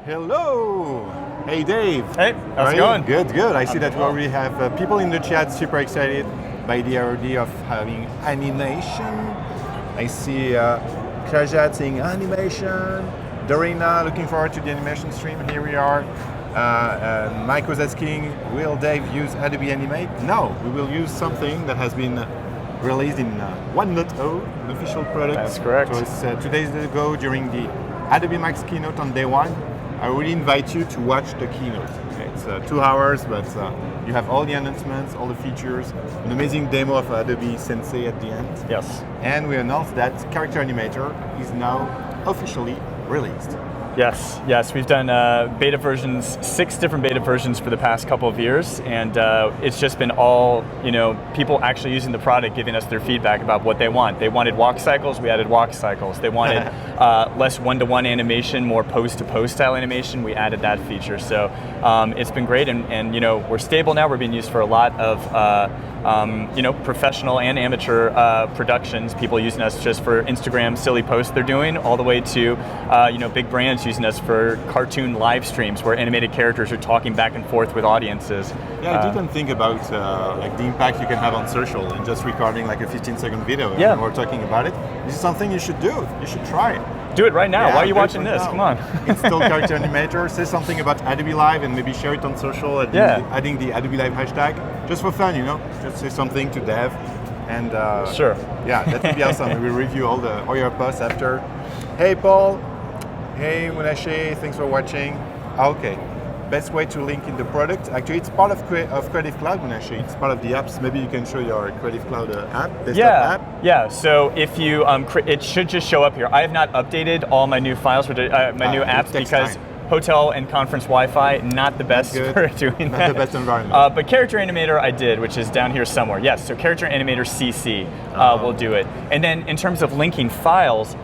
Hello! Hey Dave! Hey, how's it going? Good, good. I see that we already have people in the chat super excited by the idea of having animation. I see Klajat saying animation. Dorina looking forward to the animation stream. Here we are. Mike was asking, will Dave use Adobe Animate? No, we will use something that has been released in 1.0, an official product. That's correct. So it's 2 days ago during the Adobe Max keynote on day one. I really invite you to watch the keynote. Okay, it's 2 hours, but you have all the announcements, all the features, an amazing demo of Adobe Sensei at the end. Yes. And we announced that Character Animator is now officially released. Yes, we've done beta versions, 6 different beta versions for the past couple of years, and it's just been all, people actually using the product, giving us their feedback about what they want. They wanted walk cycles, we added walk cycles. They wanted less one-to-one animation, more post-to-post style animation, we added that feature. So it's been great, and we're stable now. We're being used for a lot of professional and amateur productions, people using us just for Instagram silly posts they're doing, all the way to big brands using us for cartoon live streams where animated characters are talking back and forth with audiences. Yeah, I didn't think about like the impact you can have on social and just recording like a 15-second video. Yeah. And we're talking about it. This is something you should do. You should try it. Do it right now. Yeah, why are you watching this? Now. Come on. Install Character Animator, say something about Adobe Live and maybe share it on social, adding the Adobe Live hashtag, just for fun, Just say something to Dev. And sure. Yeah, that would be awesome. We will review all your posts after. Hey Paul. Hey Munashe, thanks for watching. Okay. Best way to link in the product. Actually, it's part of Creative Cloud, Munashe. It's part of the apps. Maybe you can show your Creative Cloud app, desktop app. Yeah. So if you, it should just show up here. I have not updated all my new files for my new apps because hotel and conference Wi-Fi, not the best for doing that. Not the best environment. But Character Animator I did, which is down here somewhere. Yes, so Character Animator CC will do it. And then in terms of linking files,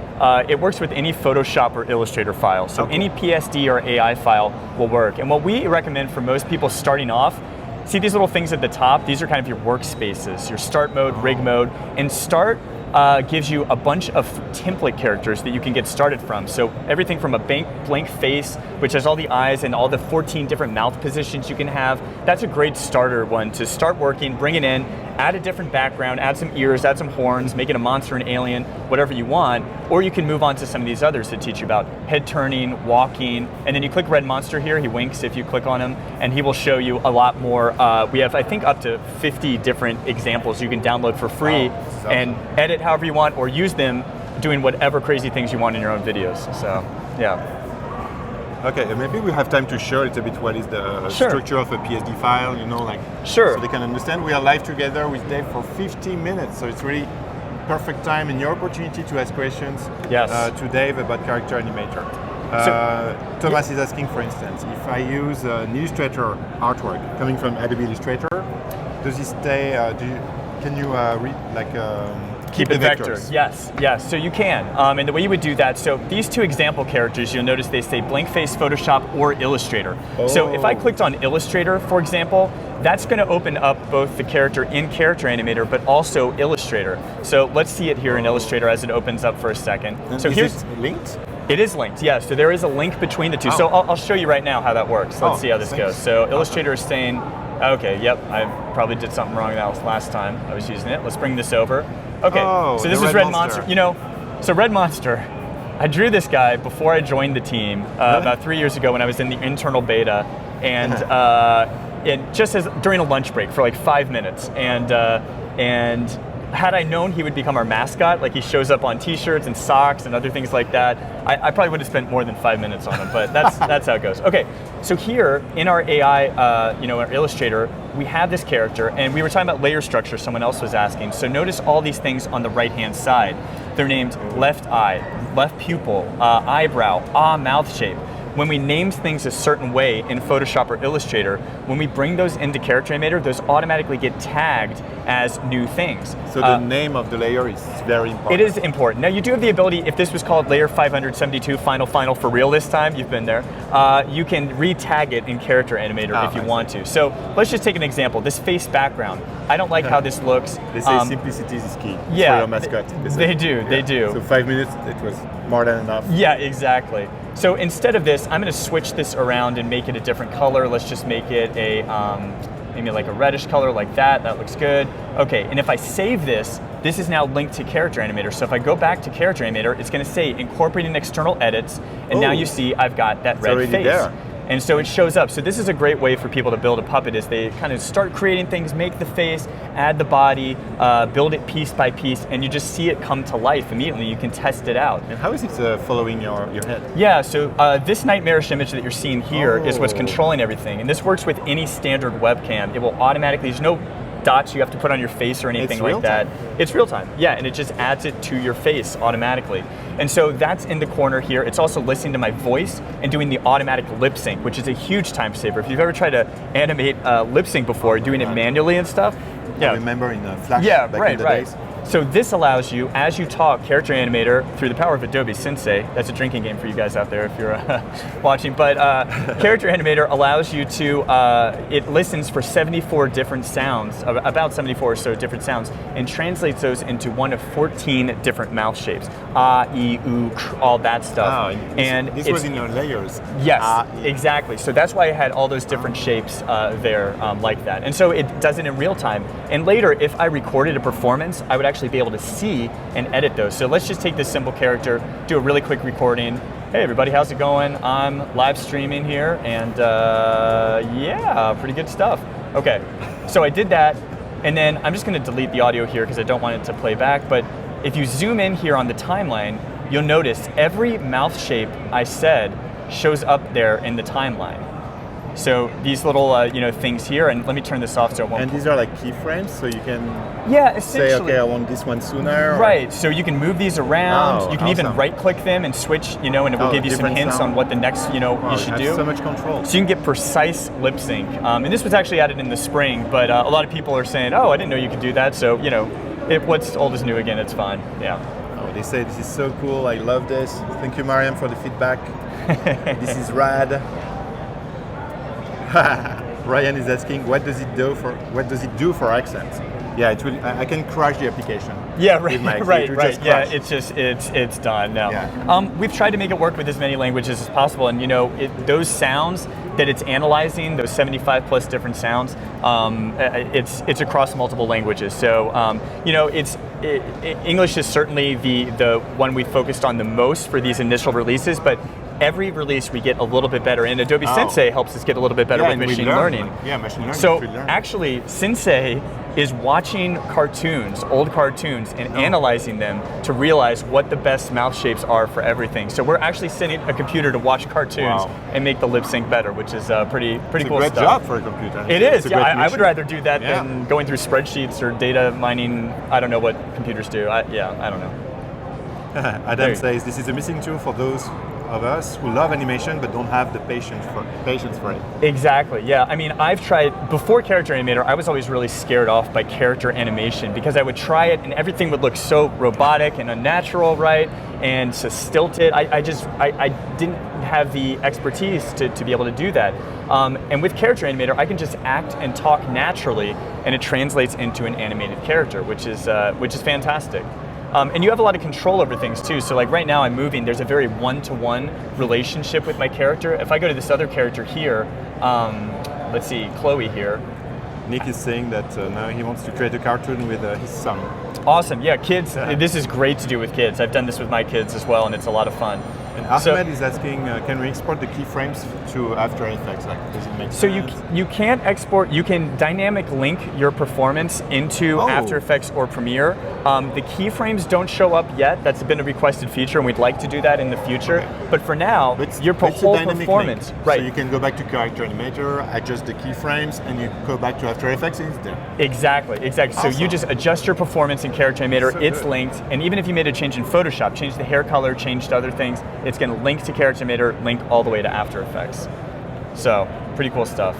it works with any Photoshop or Illustrator file. So any PSD or AI file will work. And what we recommend for most people starting off, see these little things at the top? These are kind of your workspaces, your start mode, rig mode. And start gives you a bunch of template characters that you can get started from. So everything from a blank face, which has all the eyes and all the 14 different mouth positions you can have. That's a great starter one to start working, bring it in, add a different background, add some ears, add some horns, make it a monster, an alien, whatever you want. Or you can move on to some of these others that teach you about head turning, walking, and then you click Red Monster here, he winks if you click on him, and he will show you a lot more. We have, I think, up to 50 different examples you can download for free and edit however you want, or use them doing whatever crazy things you want in your own videos. So, yeah. Okay, maybe we have time to show a little bit what is the structure of a PSD file, so they can understand. We are live together with Dave for 15 minutes, so it's really perfect time and your opportunity to ask questions to Dave about Character Animator. Thomas is asking, for instance, if I use an Illustrator artwork coming from Adobe Illustrator, does it stay, can you keep it vector? Yes, so you can. And the way you would do that, so these 2 example characters, you'll notice they say blank face Photoshop or Illustrator. So if I clicked on Illustrator, for example, that's going to open up both the character in Character Animator, but also Illustrator. So let's see it here in Illustrator as it opens up for a second. And so here's it linked? It is linked, yes. So there is a link between the 2. So I'll show you right now how that works. Let's see how this goes. So Illustrator is saying, okay, yep, I probably did something wrong that last time I was using it. Let's bring this over. Okay, so this is Red Monster. So Red Monster, I drew this guy before I joined the team about 3 years ago when I was in the internal beta, and it just as during a lunch break for like 5 minutes, and had I known he would become our mascot, like he shows up on t-shirts and socks and other things like that, I probably would have spent more than 5 minutes on him, but that's how it goes. Okay, so here in our AI, our Illustrator, we have this character, and we were talking about layer structure, someone else was asking. So notice all these things on the right-hand side. They're named left eye, left pupil, eyebrow, mouth shape. When we name things a certain way in Photoshop or Illustrator, when we bring those into Character Animator, those automatically get tagged as new things. So the name of the layer is very important. It is important. Now you do have the ability, if this was called layer 572, final for real this time, you've been there, you can re-tag it in Character Animator if you want to. So let's just take an example, this face background. I don't like how this looks. They say simplicity is key for your mascot. They do. So 5 minutes, it was more than enough. Yeah, exactly. So instead of this, I'm going to switch this around and make it a different color. Let's just make it a maybe like a reddish color like that. That looks good. Okay, and if I save this, this is now linked to Character Animator. So if I go back to Character Animator, it's going to say incorporating external edits, and now you see I've got that red face. There. And so it shows up. So this is a great way for people to build a puppet, is they kind of start creating things, make the face, add the body, build it piece by piece, and you just see it come to life immediately. You can test it out. And how is it following your head? Yeah, so this nightmarish image that you're seeing here is what's controlling everything. And this works with any standard webcam. It will automatically, there's no dots you have to put on your face or anything like that. It's real time, yeah, and it just adds it to your face automatically. And so that's in the corner here. It's also listening to my voice and doing the automatic lip sync, which is a huge time saver. If you've ever tried to animate lip sync before, doing it manually and stuff. Yeah, I remember in Flash back in the days. So this allows you, as you talk, Character Animator, through the power of Adobe Sensei, that's a drinking game for you guys out there if you're watching, but Character Animator allows you to, it listens for 74 different sounds, about 74 or so different sounds, and translates those into one of 14 different mouth shapes. Ah, ee, oo, all that stuff. Oh, and this was in your layers. Yes, exactly. So that's why I had all those different shapes there like that. And so it does it in real time. And later, if I recorded a performance, I would actually be able to see and edit those. So let's just take this simple character, do a really quick recording. Hey everybody, how's it going? I'm live streaming here, and yeah, pretty good stuff. Okay, so I did that, and then I'm just gonna delete the audio here because I don't want it to play back, but if you zoom in here on the timeline, you'll notice every mouth shape I said shows up there in the timeline. So these little things here, and let me turn this off so it won't. And these are like keyframes, so you can essentially say, okay, I want this one sooner. Right, so you can move these around. You can even right-click them and switch, and it will give you some hints on what the next, you should do. So much control. So you can get precise lip sync. And this was actually added in the spring, but a lot of people are saying, oh, I didn't know you could do that. So, what's old is new again, it's fine, yeah. Oh, they say this is so cool, I love this. Thank you, Miriam, for the feedback. This is rad. Ryan is asking, what does it do for accents? Yeah, it will. I can crash the application. Yeah, right. Yeah, it's done now. Yeah. We've tried to make it work with as many languages as possible, and those sounds that it's analyzing, those 75 plus different sounds, it's across multiple languages. So English is certainly the one we focused on the most for these initial releases, but every release we get a little bit better, and Adobe Sensei helps us get a little bit better with machine learning. Yeah, machine learning. So actually, Sensei is watching cartoons, old cartoons, and analyzing them to realize what the best mouth shapes are for everything. So we're actually sending a computer to watch cartoons and make the lip sync better, which is pretty cool stuff. It's a great job for a computer. It is. Yeah, I would rather do that than going through spreadsheets or data mining. I don't know what computers do. I don't know. Adam says this is a missing tool for those of us who love animation but don't have the patience for it. Exactly, yeah. I mean, I've tried, before Character Animator, I was always really scared off by character animation because I would try it and everything would look so robotic and unnatural, right? And so stilted. I didn't have the expertise to be able to do that. And with Character Animator, I can just act and talk naturally, and it translates into an animated character, which is fantastic. And you have a lot of control over things too. So like right now I'm moving, there's a very one-to-one relationship with my character. If I go to this other character here, let's see, Chloe here. Nick is saying that now he wants to create a cartoon with his son. Awesome, yeah, kids, this is great to do with kids. I've done this with my kids as well, and it's a lot of fun. And Ahmed is asking, can we export the keyframes to After Effects? Like, does it make sense? So you can't export, you can dynamic link your performance into After Effects or Premiere. The keyframes don't show up yet. That's been a requested feature, and we'd like to do that in the future. Okay. But for now, your whole performance, right? So you can go back to Character Animator, adjust the keyframes, and you go back to After Effects, and it's there. Exactly. Awesome. So you just adjust your performance in Character Animator, it's linked, and even if you made a change in Photoshop, change the hair color, changed other things, it's going to link to Character Animator, link all the way to After Effects. So, pretty cool stuff.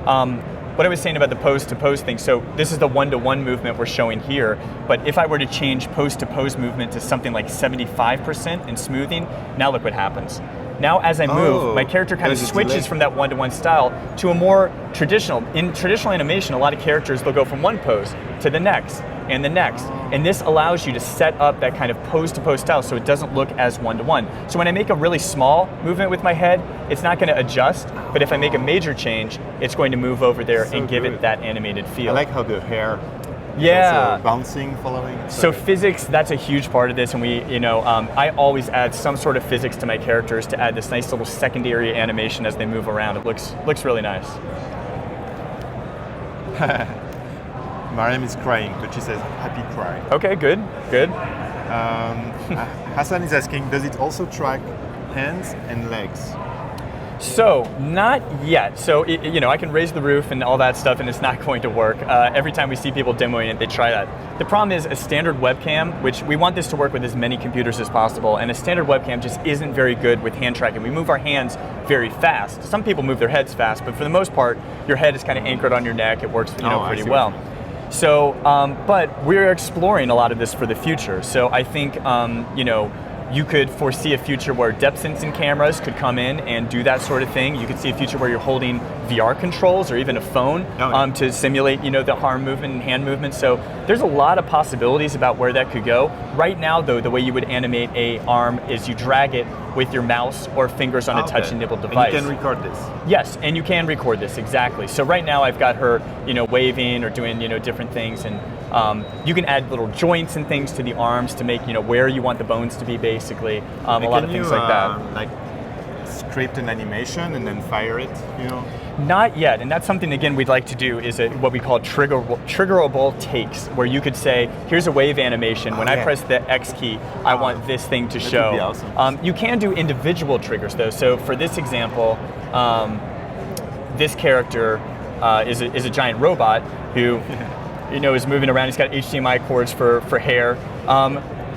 What I was saying about the pose-to-pose thing, so this is the one-to-one movement we're showing here, but if I were to change pose-to-pose movement to something like 75% in smoothing, now look what happens. Now as I move, my character kind of switches from that one-to-one style to a more traditional. In traditional animation, a lot of characters, they'll go from one pose to the next, and the next. And this allows you to set up that kind of pose-to-pose style so it doesn't look as one-to-one. So when I make a really small movement with my head, it's not going to adjust, but if I make a major change, it's going to move over there and give it that animated feel. I like how the hair also bouncing, following. So physics, that's a huge part of this, and I always add some sort of physics to my characters to add this nice little secondary animation as they move around. It looks really nice. Miriam is crying, but she says happy cry. Okay, good. Hassan is asking, does it also track hands and legs? So, not yet. So, I can raise the roof and all that stuff, and it's not going to work. Every time we see people demoing it, they try that. The problem is a standard webcam, which we want this to work with as many computers as possible, and a standard webcam just isn't very good with hand tracking. We move our hands very fast. Some people move their heads fast, but for the most part, your head is kind of anchored on your neck. It works pretty well. So, but we're exploring a lot of this for the future. So I think, you could foresee a future where depth sensing cameras could come in and do that sort of thing. You could see a future where you're holding VR controls or even a phone to simulate, the arm movement and hand movement. So there's a lot of possibilities about where that could go. Right now, though, the way you would animate a arm is you drag it with your mouse or fingers on a touch-enabled device. And you can record this. Yes, and you can record this, exactly. So right now I've got her, waving or doing, different things, and you can add little joints and things to the arms to make, where you want the bones to be, basically. A lot of things like that. Like script an animation and then fire it, Not yet, and that's something, again, we'd like to do is what we call triggerable takes, where you could say, here's a wave animation. When I press the X key, I want this thing to show. Would be awesome. You can do individual triggers, though. So for this example, this character is a giant robot who is moving around. He's got HDMI cords for hair.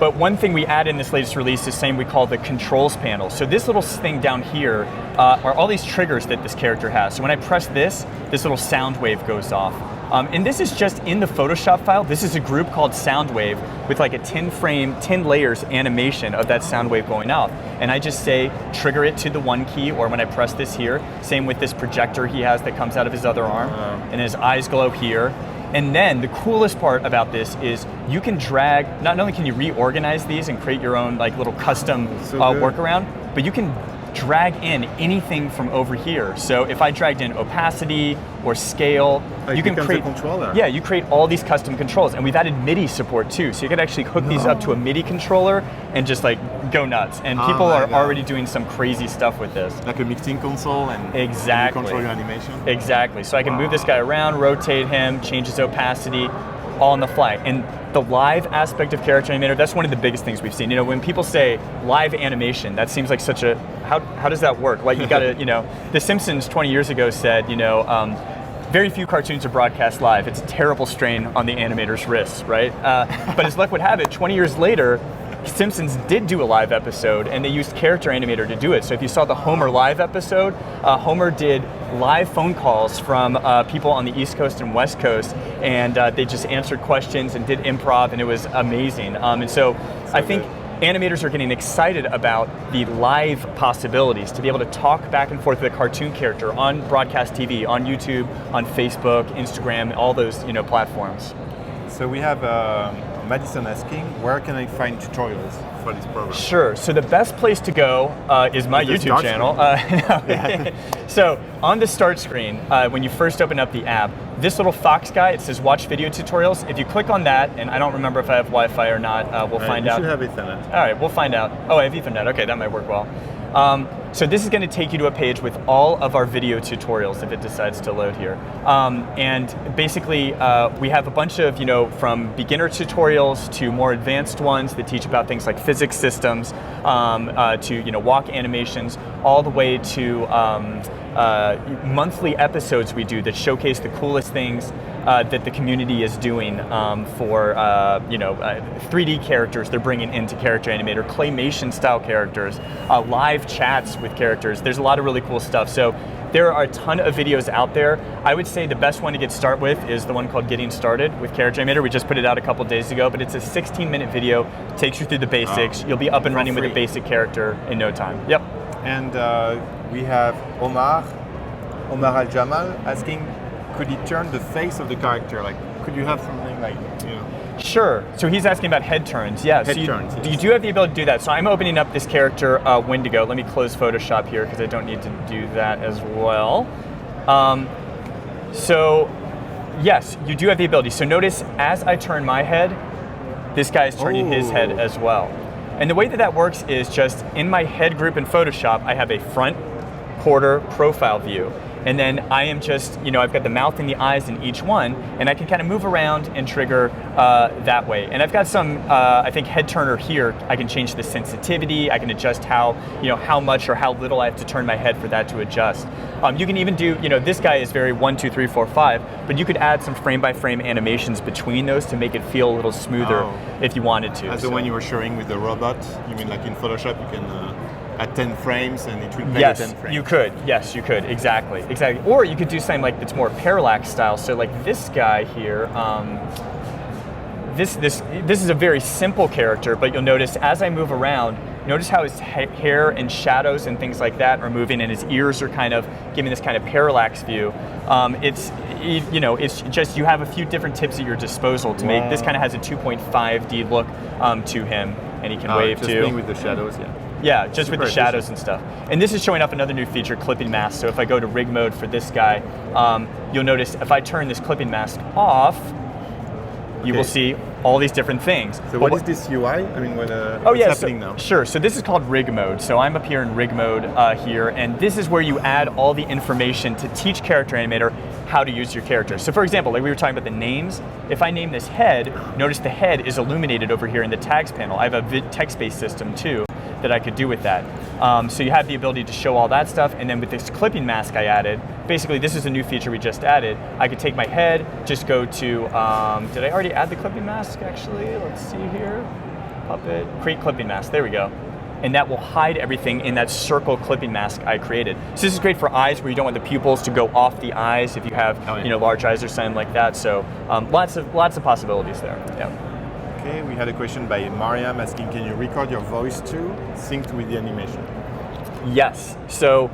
But one thing we add in this latest release is something we call the controls panel. So this little thing down here are all these triggers that this character has. So when I press this little sound wave goes off. And this is just in the Photoshop file. This is a group called Soundwave with like a 10 layers animation of that sound wave going off. And I just say, trigger it to the 1 key, or when I press this here, same with this projector he has that comes out of his other arm, and his eyes glow here. And then the coolest part about this is you can drag, not only can you reorganize these and create your own like little custom workaround, but you can drag in anything from over here. So if I dragged in opacity or scale, you can create a controller. Yeah, you create all these custom controls, and we've added MIDI support too. So you could actually hook these up to a MIDI controller and just like go nuts. And people are already doing some crazy stuff with this. Like a mixing console and exactly. You control your animation. Exactly. So I can move this guy around, rotate him, change his opacity, all on the fly. And the live aspect of Character Animator, that's one of the biggest things we've seen. When people say live animation, that seems like such a, how does that work? Like you gotta, The Simpsons 20 years ago said, very few cartoons are broadcast live. It's a terrible strain on the animator's wrists, right? But as luck would have it, 20 years later, Simpsons did do a live episode, and they used Character Animator to do it. So if you saw the Homer live episode, Homer did live phone calls from people on the East Coast and West Coast, and they just answered questions and did improv, and it was amazing. And so I think animators are getting excited about the live possibilities to be able to talk back and forth with a cartoon character on broadcast TV, on YouTube, on Facebook, Instagram, all those platforms. So we have Madison asking, where can I find tutorials for this program? Sure. So the best place to go is my YouTube channel. So on the start screen, when you first open up the app, this little fox guy, it says watch video tutorials. If you click on that, and I don't remember if I have Wi-Fi or not, we'll find out. You should have Ethernet. All right, we'll find out. Oh, I have Ethernet. Okay, that might work well. So this is going to take you to a page with all of our video tutorials if it decides to load here. And basically, we have a bunch of, from beginner tutorials to more advanced ones that teach about things like physics systems, to, walk animations, all the way to monthly episodes we do that showcase the coolest things that the community is doing for 3D characters they're bringing into Character Animator, claymation style characters, live chats with characters. There's a lot of really cool stuff. So there are a ton of videos out there. I would say the best one to get started with is the one called Getting Started with Character Animator. We just put it out a couple days ago, but it's a 16-minute video, takes you through the basics. You'll be up and running with a basic character in no time. Yep. And we have Omar Al-Jamal asking, could he turn the face of the character? Like, could you have something like, Sure. So he's asking about head turns. Yeah. Head turns. Yes. You do have the ability to do that. So I'm opening up this character Wendigo. Let me close Photoshop here because I don't need to do that as well. So yes, you do have the ability. So notice as I turn my head, this guy is turning his head as well. And the way that works is just in my head group in Photoshop, I have a front, quarter, profile view. And then I am just, I've got the mouth and the eyes in each one, and I can kind of move around and trigger that way. And I've got some, I think, head turner here. I can change the sensitivity. I can adjust how much or how little I have to turn my head for that to adjust. You can even do, this guy is very 1, 2, 3, 4, 5, but you could add some frame-by-frame animations between those to make it feel a little smoother if you wanted to. As the one you were showing with the robot, you mean like in Photoshop you can at 10 frames and it will play at 10 frames? You could. Yes, you could. Exactly. Or you could do something like that's more parallax style. So like this guy here, this is a very simple character, but you'll notice as I move around, notice how his hair and shadows and things like that are moving, and his ears are kind of giving this kind of parallax view. It's just you have a few different tips at your disposal to make. This kind of has a 2.5D look to him, and he can wave just too. Playing with the shadows, Yeah, just with the shadows and stuff. And this is showing up another new feature, clipping mask. So if I go to Rigga Mode for this guy, you'll notice if I turn this clipping mask off, you will see all these different things. So what is this UI? I mean, what's happening now? Sure, so this is called Rigga Mode. So I'm up here in Rigga Mode here, and this is where you add all the information to teach Character Animator how to use your character. So for example, like we were talking about the names, if I name this head, notice the head is illuminated over here in the tags panel. I have a text-based system too that I could do with that. So you have the ability to show all that stuff, and then with this clipping mask I added, basically this is a new feature we just added. I could take my head, just go to, did I already add the clipping mask actually? Let's see here, Puppet, create clipping mask, there we go. And that will hide everything in that circle clipping mask I created. So this is great for eyes where you don't want the pupils to go off the eyes if you have large eyes or something like that. So lots of possibilities there. Yeah. Okay, we had a question by Miriam asking, can you record your voice too, synced with the animation? Yes. So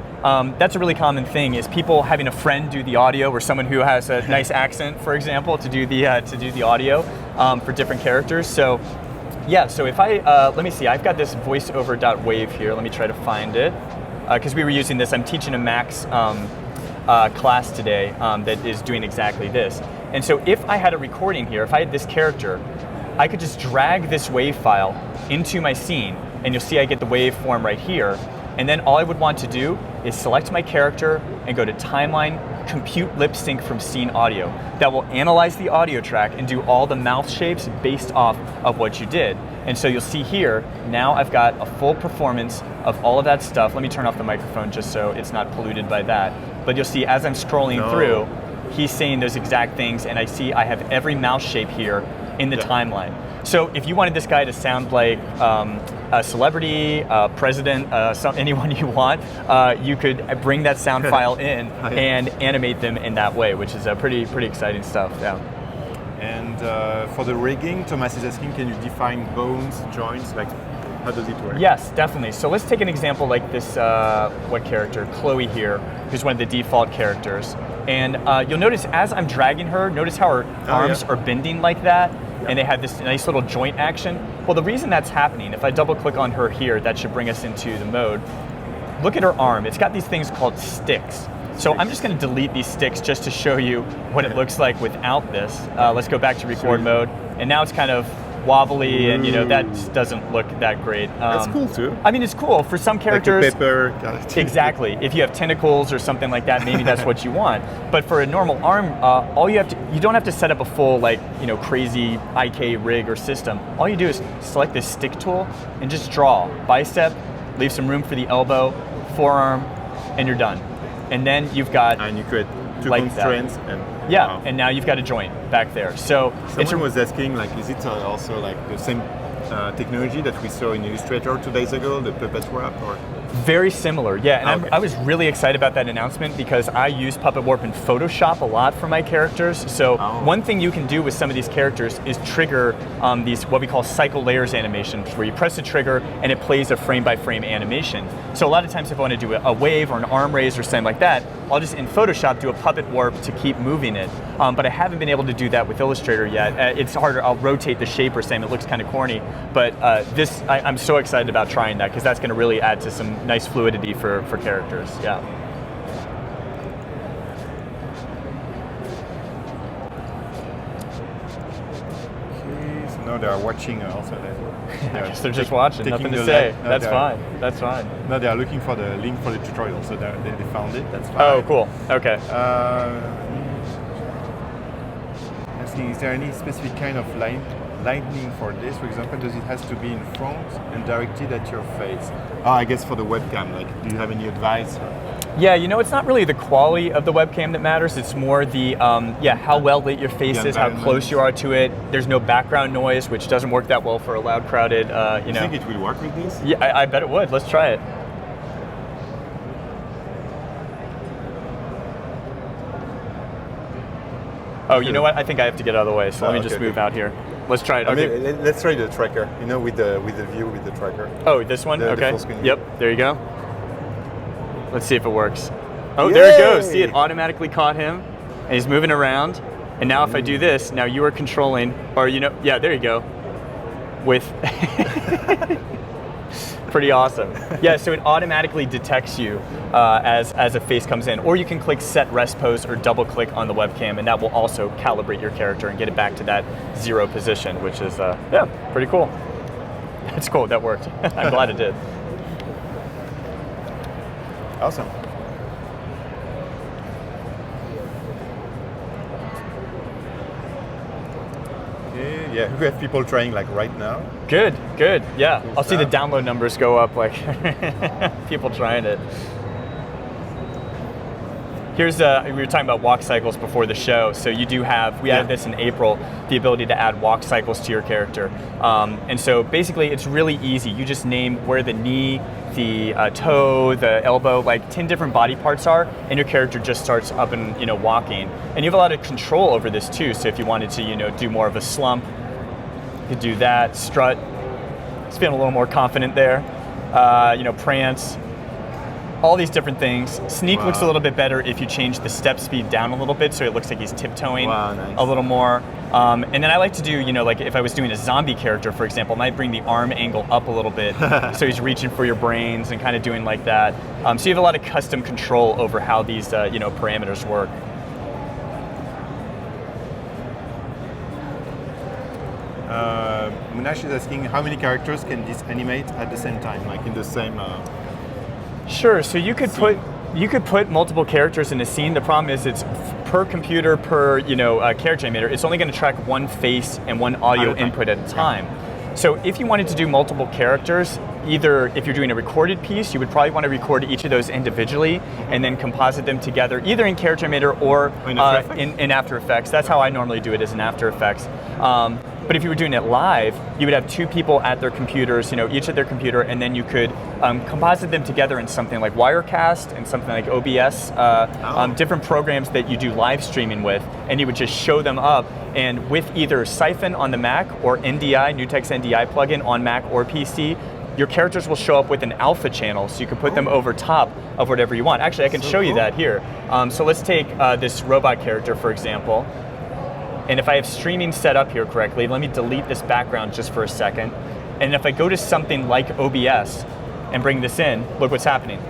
that's a really common thing is people having a friend do the audio, or someone who has a nice accent, for example, to do the audio for different characters. So yeah. So if I let me see, I've got this voiceover.wave here. Let me try to find it because we were using this. I'm teaching a Max class today that is doing exactly this. And so if I had a recording here, if I had this character, I could just drag this wave file into my scene, and you'll see I get the waveform right here. And then all I would want to do is select my character and go to Timeline, Compute Lip Sync from Scene Audio. That will analyze the audio track and do all the mouth shapes based off of what you did. And so you'll see here, now I've got a full performance of all of that stuff. Let me turn off the microphone just so it's not polluted by that. But you'll see as I'm scrolling through, he's saying those exact things, and I see I have every mouth shape here in the timeline. So if you wanted this guy to sound like a celebrity, president, anyone you want, you could bring that sound file in and animate them in that way, which is pretty exciting stuff. Yeah. And for the rigging, Thomas is asking, can you define bones, joints, like how does it work? Yes, definitely. So let's take an example like this, what character? Chloe here, who's one of the default characters. And you'll notice as I'm dragging her, notice how her arms are bending like that, and they have this nice little joint action. Well, the reason that's happening, if I double click on her here, that should bring us into the mode. Look at her arm. It's got these things called sticks. So I'm just going to delete these sticks just to show you what it looks like without this. Let's go back to record mode, and now it's kind of wobbly, and that doesn't look that great. That's cool too. I mean, it's cool for some characters. Like the pepper kind of thing. Exactly. If you have tentacles or something like that, maybe that's what you want. But for a normal arm, you don't have to set up a full crazy IK rig or system. All you do is select this stick tool and just draw bicep, leave some room for the elbow, forearm, and you're done. And then you've got you create two constraints and now you've got a joint back there. So someone was asking, like, is it also like the same technology that we saw in Illustrator 2 days ago, the puppet warp, or? Very similar, yeah. And I was really excited about that announcement because I use Puppet Warp in Photoshop a lot for my characters. So one thing you can do with some of these characters is trigger these what we call cycle layers animations, where you press a trigger and it plays a frame-by-frame animation. So a lot of times if I want to do a wave or an arm raise or something like that, I'll just in Photoshop do a puppet warp to keep moving it. But I haven't been able to do that with Illustrator yet. It's harder. I'll rotate the shape or something. It looks kind of corny. But I'm so excited about trying that because that's going to really add to some nice fluidity for characters. Yeah. Okay, so now they are watching also. I guess they're just watching, nothing to say. That's fine. That's fine. No, they are looking for the link for the tutorial, so they found it. That's fine. Oh, cool. Okay. Asking, is there any specific kind of lightning for this? For example, does it has to be in front and directed at your face? Oh, I guess for the webcam. Like, do you have any advice? Yeah, it's not really the quality of the webcam that matters. It's more the, how well lit your face is, how close you are to it. There's no background noise, which doesn't work that well for a loud, crowded, You think it will work with this? Yeah, I bet it would. Let's try it. Oh, you know what? I think I have to get out of the way, so let me just move out here. Let's try it. Okay. I mean, let's try the tracker, with the view with the tracker. Oh, this one? Okay. The full screen. Yep, there you go. Let's see if it works. Oh, there it goes. See, it automatically caught him, and he's moving around. And now if I do this, now you are controlling, or yeah, there you go. With, pretty awesome. Yeah, so it automatically detects you as a face comes in. Or you can click set rest pose or double click on the webcam, and that will also calibrate your character and get it back to that 0 position, which is, pretty cool. That's cool, that worked. I'm glad it did. Awesome. Okay, yeah, we have people trying like right now. Good, yeah. I'll see the download numbers go up, like people trying it. Here's, we were talking about walk cycles before the show, so you do have, we added this in April, the ability to add walk cycles to your character. And so basically it's really easy. You just name where the knee, the toe, the elbow, like 10 different body parts are, and your character just starts up and walking. And you have a lot of control over this too, so if you wanted to do more of a slump, you could do that, strut, just feeling a little more confident there, prance, all these different things. Sneak looks a little bit better if you change the step speed down a little bit, so it looks like he's tiptoeing a little more. And then I like to do, like if I was doing a zombie character, for example, I might bring the arm angle up a little bit, so he's reaching for your brains and kind of doing like that. So you have a lot of custom control over how these, parameters work. Munash is asking how many characters can this animate at the same time, like in the same. Sure. So you could put multiple characters in a scene. The problem is it's per computer per character animator. It's only going to track one face and one audio input at a time. So if you wanted to do multiple characters, either if you're doing a recorded piece, you would probably want to record each of those individually and then composite them together, either in Character Animator or in After Effects. That's how I normally do it, is in After Effects. But if you were doing it live, you would have 2 people at their computers, each at their computer, and then you could composite them together in something like Wirecast and something like OBS, different programs that you do live streaming with, and you would just show them up, and with either Siphon on the Mac or NDI, Nutex NDI plugin on Mac or PC, your characters will show up with an alpha channel, so you can put them over top of whatever you want. Actually, I can show you that here. So let's take this robot character, for example. And if I have streaming set up here correctly, let me delete this background just for a second. And if I go to something like OBS and bring this in, look what's happening.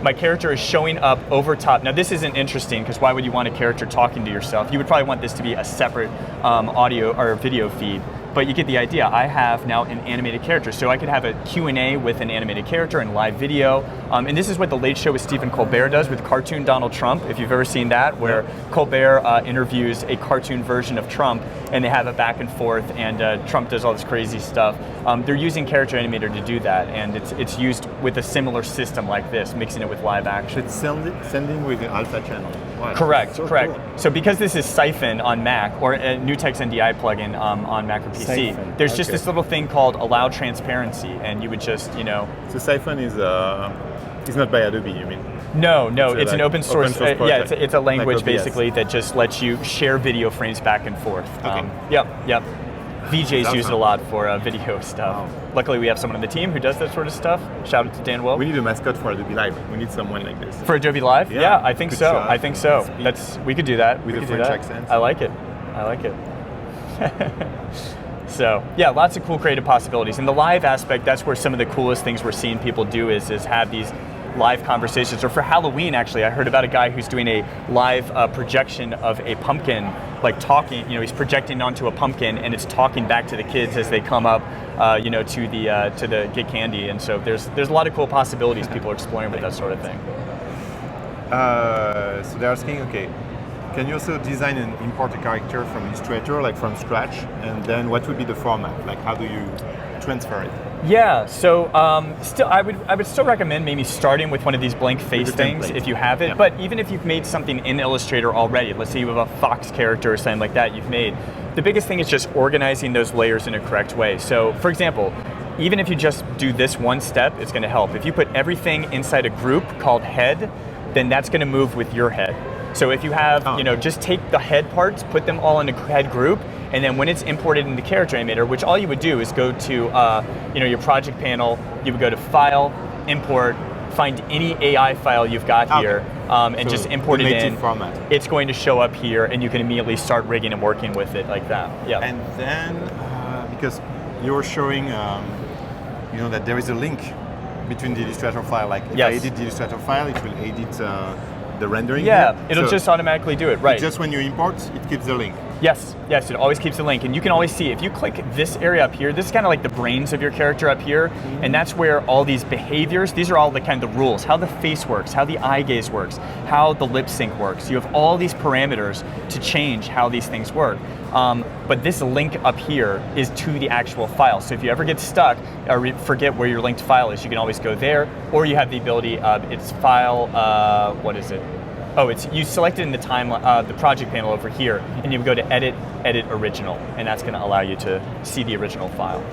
My character is showing up over top. Now this isn't interesting, because why would you want a character talking to yourself? You would probably want this to be a separate audio or video feed. But you get the idea. I have now an animated character. So I could have a Q&A with an animated character and live video. And this is what The Late Show with Stephen Colbert does with cartoon Donald Trump, if you've ever seen that, where Colbert interviews a cartoon version of Trump, and they have a back and forth, and Trump does all this crazy stuff. They're using Character Animator to do that, and it's used with a similar system like this, mixing it with live action. It's sending with the alpha channel. Wow. Correct. Cool. So because this is Siphon on Mac, or a Nutex NDI plugin on Mac or PC, Siphon. There's just this little thing called Allow Transparency, and you would just, So Siphon is not by Adobe, you mean? No, it's an open source. It's a language like basically that just lets you share video frames back and forth. Okay. Yep. VJs use it a lot for video stuff. Wow. Luckily, we have someone on the team who does that sort of stuff. Shout out to Dan Will. We need a mascot for Adobe Live. We need someone like this. For Adobe Live? Yeah, I think so. I think so. We could do that. With a French accent. I like it. I like it. So yeah, lots of cool creative possibilities. And the live aspect, that's where some of the coolest things we're seeing people do is have these live conversations. Or for Halloween, actually, I heard about a guy who's doing a live projection of a pumpkin, like talking, he's projecting onto a pumpkin and it's talking back to the kids as they come up, to the get candy. And so there's a lot of cool possibilities people are exploring with that sort of thing. So they're asking, okay, can you also design and import a character from Illustrator, like from scratch? And then what would be the format? Like how do you transfer it? Yeah, so still, I would still recommend maybe starting with one of these blank face things if you have it. Yeah. But even if you've made something in Illustrator already, let's say you have a fox character or something like that you've made, the biggest thing is just organizing those layers in a correct way. So for example, even if you just do this one step, it's going to help. If you put everything inside a group called head, then that's going to move with your head. So if you have, just take the head parts, put them all in a head group, and then when it's imported into Character Animator, which all you would do is go to, your project panel, you would go to File, Import, find any AI file you've got here, and just import it in. Format. It's going to show up here, and you can immediately start rigging and working with it like that. Yeah. And then, because you're showing, that there is a link between the Illustrator file. Like if I edit the Illustrator file, it will edit the rendering. Yeah, it'll just automatically do it, right. Just when you import, it keeps the link. Yes, it always keeps the link. And you can always see, if you click this area up here, this is kind of like the brains of your character up here, and that's where all these behaviors, these are all the kind of the rules, how the face works, how the eye gaze works, how the lip sync works. You have all these parameters to change how these things work. But this link up here is to the actual file. So if you ever get stuck or forget where your linked file is, you can always go there, or you have the ability of its file, what is it? Oh, you select it in the the project panel over here, and you go to Edit Original, and that's going to allow you to see the original file.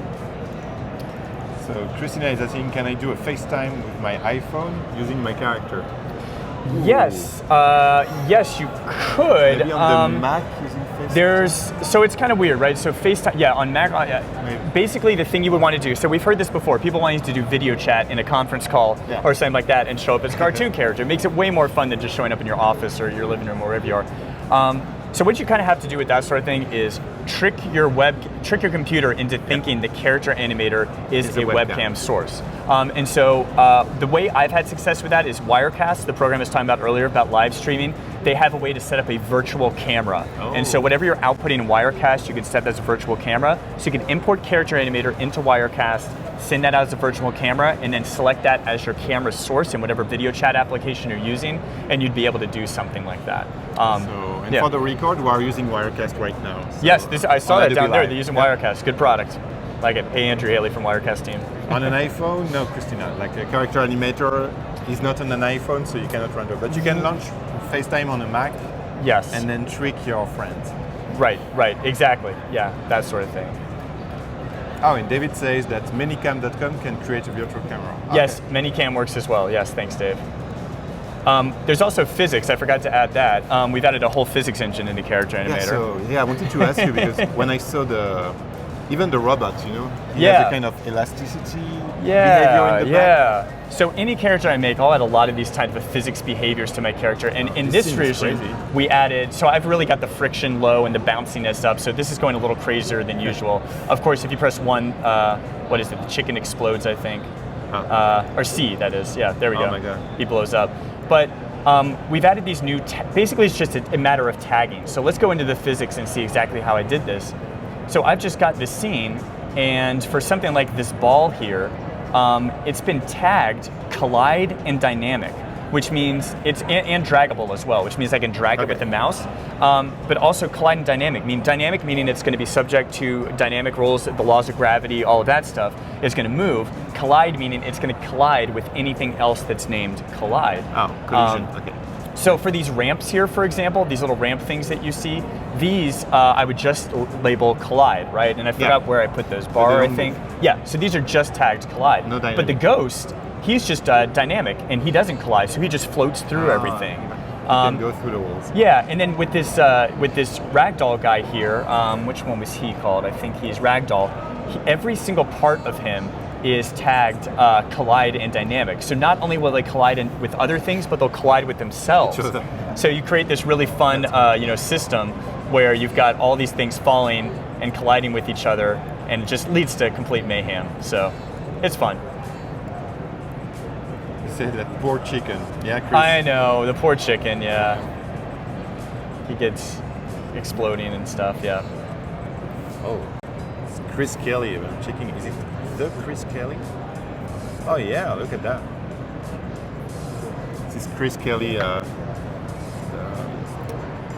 So Christina is asking, can I do a FaceTime with my iPhone using my character? Yes, yes, you could. Maybe on the Mac using FaceTime? So it's kind of weird, right? So FaceTime, on Mac, basically the thing you would want to do, so we've heard this before, people wanting to do video chat in a conference call or something like that and show up as a cartoon character. It makes it way more fun than just showing up in your office or your living room or wherever you are. So what you kind of have to do with that sort of thing is trick your computer into thinking the Character Animator is a webcam source. And so the way I've had success with that is Wirecast, the program I was talking about earlier about live streaming. They have a way to set up a virtual camera. And so whatever you're outputting in Wirecast, you can set that as a virtual camera. So you can import Character Animator into Wirecast, send that out as a virtual camera, and then select that as your camera source in whatever video chat application you're using, and you'd be able to do something like that. For the record, we are using Wirecast right now. So yes, I saw that down there. They're using Wirecast. Good product. Like it. Hey, Andrew Haley from Wirecast team. On an iPhone? No, Christina. Like a Character Animator is not on an iPhone, so you cannot render. But you can launch FaceTime on a Mac. Yes. And then trick your friends. Right, exactly. Yeah, that sort of thing. Oh, and David says that manycam.com can create a virtual camera. Okay. Yes, Manycam works as well. Yes, thanks, Dave. There's also physics. I forgot to add that. We've added a whole physics engine into Character Animator. I wanted to ask you because when I saw even the robot, he has a kind of elasticity behavior in the back. So any character I make, I'll add a lot of these type of physics behaviors to my character. And in this version, we added, so I've really got the friction low and the bounciness up. So this is going a little crazier than usual. Of course, if you press one, what is it? The chicken explodes, I think. Or C, that is. Yeah, there we go. Oh my God. He blows up. But we've added these new, basically it's just a matter of tagging. So let's go into the physics and see exactly how I did this. So I've just got this scene, and for something like this ball here, it's been tagged collide and dynamic, which means it's, and draggable as well, which means I can drag it with the mouse, but also collide and dynamic, dynamic meaning it's going to be subject to dynamic rules, the laws of gravity, all of that stuff is going to move. Collide meaning it's going to collide with anything else that's named collide. Oh, collision, okay. So for these ramps here, for example, these little ramp things that you see, these I would just label collide, right? And I forgot where I put those, bar, I think. Yeah, so these are just tagged collide. No dynamic. But the ghost, he's just dynamic, and he doesn't collide, so he just floats through everything. You can go through the walls. Yeah, and then with this ragdoll guy here, which one was he called? I think he's ragdoll. Every single part of him is tagged collide and dynamic. So not only will they collide with other things, but they'll collide with themselves. So you create this really fun system where you've got all these things falling and colliding with each other, and it just leads to complete mayhem. So it's fun. You say that poor chicken. Yeah, Chris? I know, the poor chicken, yeah. He gets exploding and stuff, yeah. Oh, it's Chris Kelly. I'm checking. Is it the Chris Kelly? Oh yeah, look at that. This is Chris Kelly.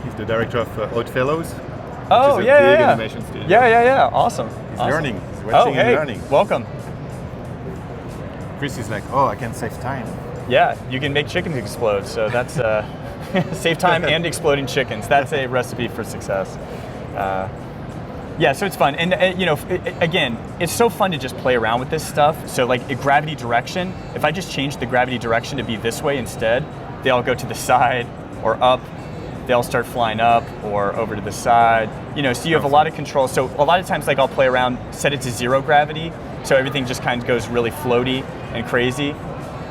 He's the director of Oddfellows. Oh, which is a big yeah. animation studio. Yeah. Awesome. He's learning. He's watching and learning. Welcome. Chris is like, oh, I can save time. Yeah, you can make chickens explode. So that's save time and exploding chickens. That's a recipe for success. Yeah, so it's fun, and again, it's so fun to just play around with this stuff. So like gravity direction, if I just change the gravity direction to be this way instead, they all go to the side or up. They'll start flying up or over to the side. So you have a lot of control. So a lot of times, like I'll play around, set it to 0 gravity, so everything just kind of goes really floaty and crazy,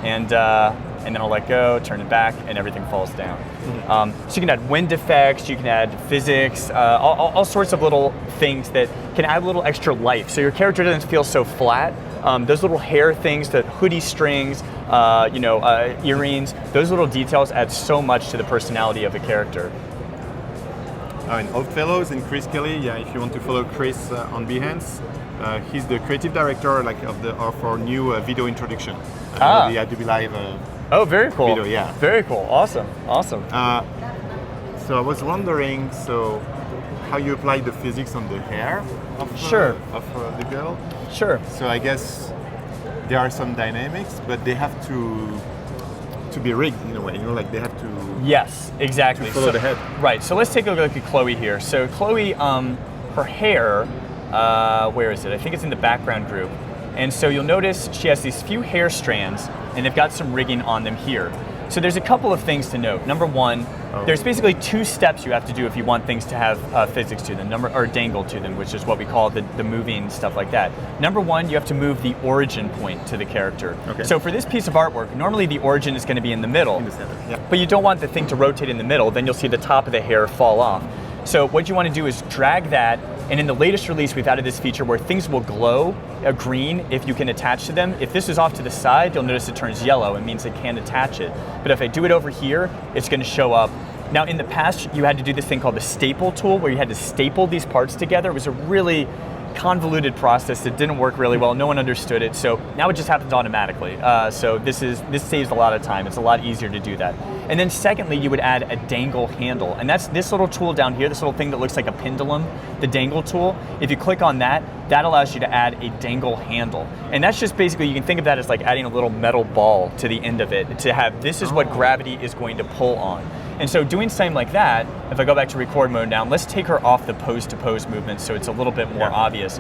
and then I'll let go, turn it back, and everything falls down. Mm-hmm. So you can add wind effects, you can add physics, all sorts of little things that can add a little extra life. So your character doesn't feel so flat. Those little hair things, the hoodie strings, earrings, those little details add so much to the personality of a character. And Oddfellows and Chris Kelly, yeah, if you want to follow Chris on Behance, he's the creative director of our new video introduction. The Adobe Live. Oh, very cool. Video, yeah. Very cool. Awesome. So I was wondering, how you apply the physics on the hair of the girl? Sure. So I guess there are some dynamics, but they have to be rigged in a way. Like they have to. Yes, exactly. To follow the head. Right. So let's take a look at Chloe here. So Chloe, her hair, where is it? I think it's in the background group. And so you'll notice she has these few hair strands, and they've got some rigging on them here. So there's a couple of things to note. Number one, there's basically 2 steps you have to do if you want things to have physics to them, or dangle to them, which is what we call the moving stuff like that. Number one, you have to move the origin point to the character. Okay. So for this piece of artwork, normally the origin is going to be in the middle, in the center. Yeah. But you don't want the thing to rotate in the middle, then you'll see the top of the hair fall off. So what you want to do is drag that, and in the latest release, we've added this feature where things will glow green if you can attach to them. If this is off to the side, you'll notice it turns yellow. It means I can't attach it. But if I do it over here, it's going to show up. Now, in the past, you had to do this thing called the staple tool, where you had to staple these parts together. It was a really convoluted process that didn't work really well. No one understood it. So now it just happens automatically. So this saves a lot of time. It's a lot easier to do that. And then secondly, you would add a dangle handle. And that's this little tool down here, this little thing that looks like a pendulum, the dangle tool. If you click on that, that allows you to add a dangle handle. And that's just basically, you can think of that as like adding a little metal ball to the end of it to have, this is what gravity is going to pull on. And so doing something like that, if I go back to record mode now, let's take her off the pose-to-pose movement so it's a little bit more obvious.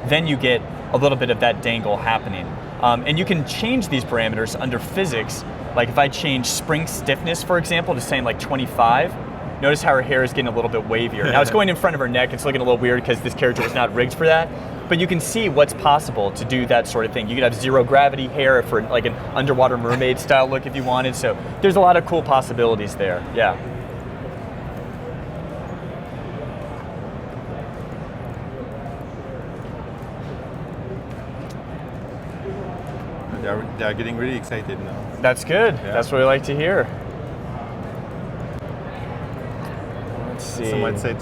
Then you get a little bit of that dangle happening. And you can change these parameters under physics. Like if I change spring stiffness, for example, to saying like 25, notice how her hair is getting a little bit wavier. Now it's going in front of her neck, it's looking a little weird because this character was not rigged for that. But you can see what's possible to do that sort of thing. You could have 0 gravity hair for like an underwater mermaid style look if you wanted. So there's a lot of cool possibilities there. Yeah. They're getting really excited now. That's good. Yeah. That's what we like to hear. Let's see. Someone said,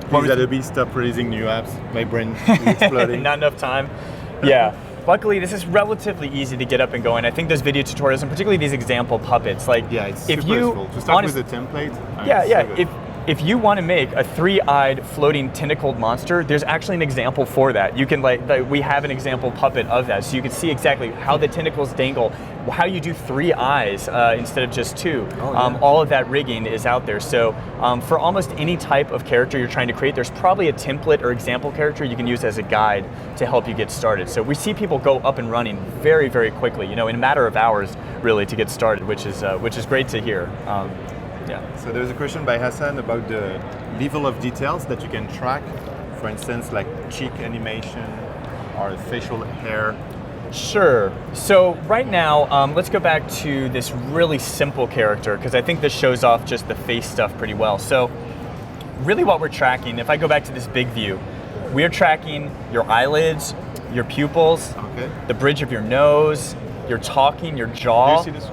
please Adobe, stop releasing new apps. My brain is exploding. Not enough time. Yeah. Luckily, this is relatively easy to get up and going. I think those video tutorials, and particularly these example puppets, like it's super useful. To start with the template. if you want to make a 3-eyed floating tentacled monster, there's actually an example for that. You can we have an example puppet of that, so you can see exactly how the tentacles dangle, how you do 3 eyes instead of just 2. Oh, yeah. All of that rigging is out there. So for almost any type of character you're trying to create, there's probably a template or example character you can use as a guide to help you get started. So we see people go up and running very, very quickly, in a matter of hours, really, to get started, which is great to hear. Yeah. So there's a question by Hassan about the level of details that you can track. For instance, like cheek animation or facial hair. Sure. So right now, let's go back to this really simple character, because I think this shows off just the face stuff pretty well. So really what we're tracking, if I go back to this big view, we're tracking your eyelids, your pupils, the bridge of your nose, your talking, your jaw. Do you see this?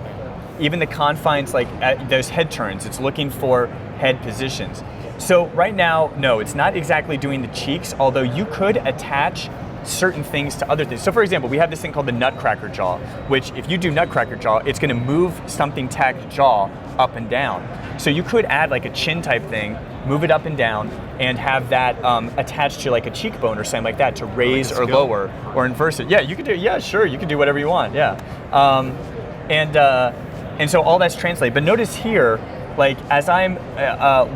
Even the confines, like those head turns, it's looking for head positions. So right now, no, it's not exactly doing the cheeks, although you could attach certain things to other things. So for example, we have this thing called the nutcracker jaw, which if you do nutcracker jaw, it's gonna move something tagged jaw up and down. So you could add like a chin type thing, move it up and down, and have that attached to like a cheekbone or something like that to raise or lower or inverse it. Yeah, you could do, yeah, sure, you can do whatever you want, yeah. And so all that's translated. But notice here, like as I'm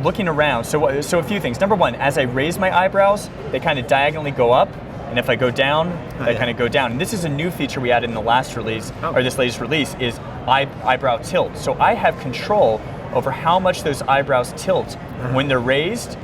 looking around, so a few things. Number one, as I raise my eyebrows, they kind of diagonally go up. And if I go down, they kind of go down. And this is a new feature we added in the last release, or this latest release, is eyebrow tilt. So I have control over how much those eyebrows tilt when they're raised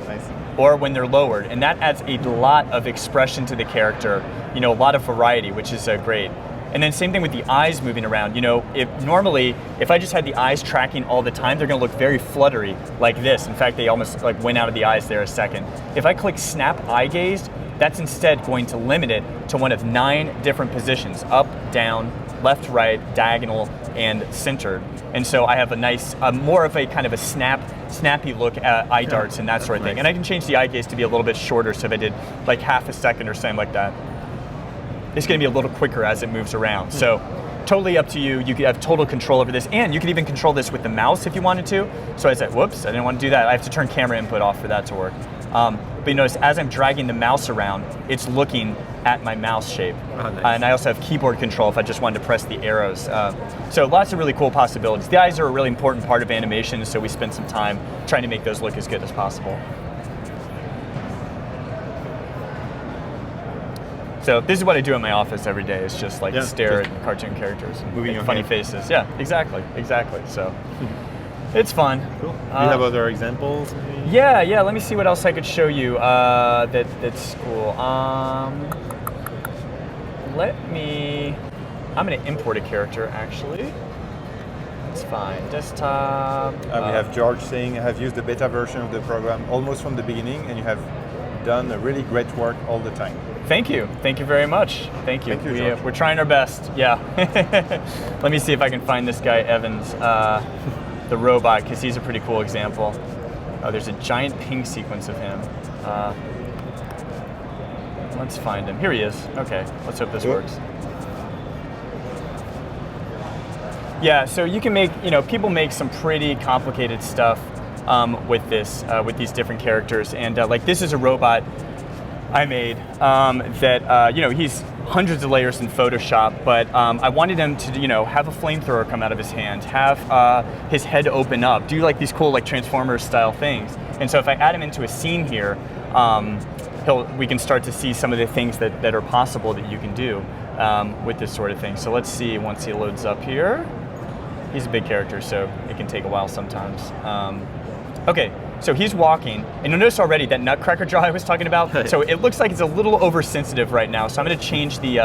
or when they're lowered. And that adds a lot of expression to the character, a lot of variety, which is great. And then same thing with the eyes moving around. If I just had the eyes tracking all the time, they're gonna look very fluttery like this. In fact, they almost like went out of the eyes there a second. If I click snap eye gaze, that's instead going to limit it to one of 9 different positions: up, down, left, right, diagonal, and centered. And so I have a nice, more of a kind of a snappy look at eye darts and that sort of thing. And I can change the eye gaze to be a little bit shorter, so if I did like half a second or something like that, it's going to be a little quicker as it moves around. So totally up to you. You could have total control over this, and you could even control this with the mouse if you wanted to. So I said, whoops, I didn't want to do that. I have to turn camera input off for that to work. But you notice as I'm dragging the mouse around, it's looking at my mouse shape. Oh, nice. And I also have keyboard control if I just wanted to press the arrows. So lots of really cool possibilities. The eyes are a really important part of animation, so we spent some time trying to make those look as good as possible. So this is what I do in my office every day. It's just like stare at cartoon characters and moving funny faces. Yeah, exactly. So it's fun. Cool. Do you have other examples? Maybe? Yeah. Let me see what else I could show you. That's cool. I'm going to import a character actually. It's fine. Desktop. We have George saying, I have used the beta version of the program almost from the beginning, and you have done a really great work all the time. Thank you very much. Thank you. We're trying our best. Yeah. Let me see if I can find this guy Evans, the robot, because he's a pretty cool example. Oh, there's a giant ping sequence of him. Let's find him. Here he is. Okay, let's hope this works. Yeah, so you can make, people make some pretty complicated stuff with these different characters, and like this is a robot I made that, he's hundreds of layers in Photoshop, but I wanted him to, have a flamethrower come out of his hand, have his head open up, do like these cool like Transformers style things. And so if I add him into a scene here, we can start to see some of the things that are possible that you can do with this sort of thing. So let's see once he loads up here. He's a big character, so it can take a while sometimes. Okay. So he's walking, and you'll notice already that nutcracker jaw I was talking about. So it looks like it's a little oversensitive right now. So I'm going to change the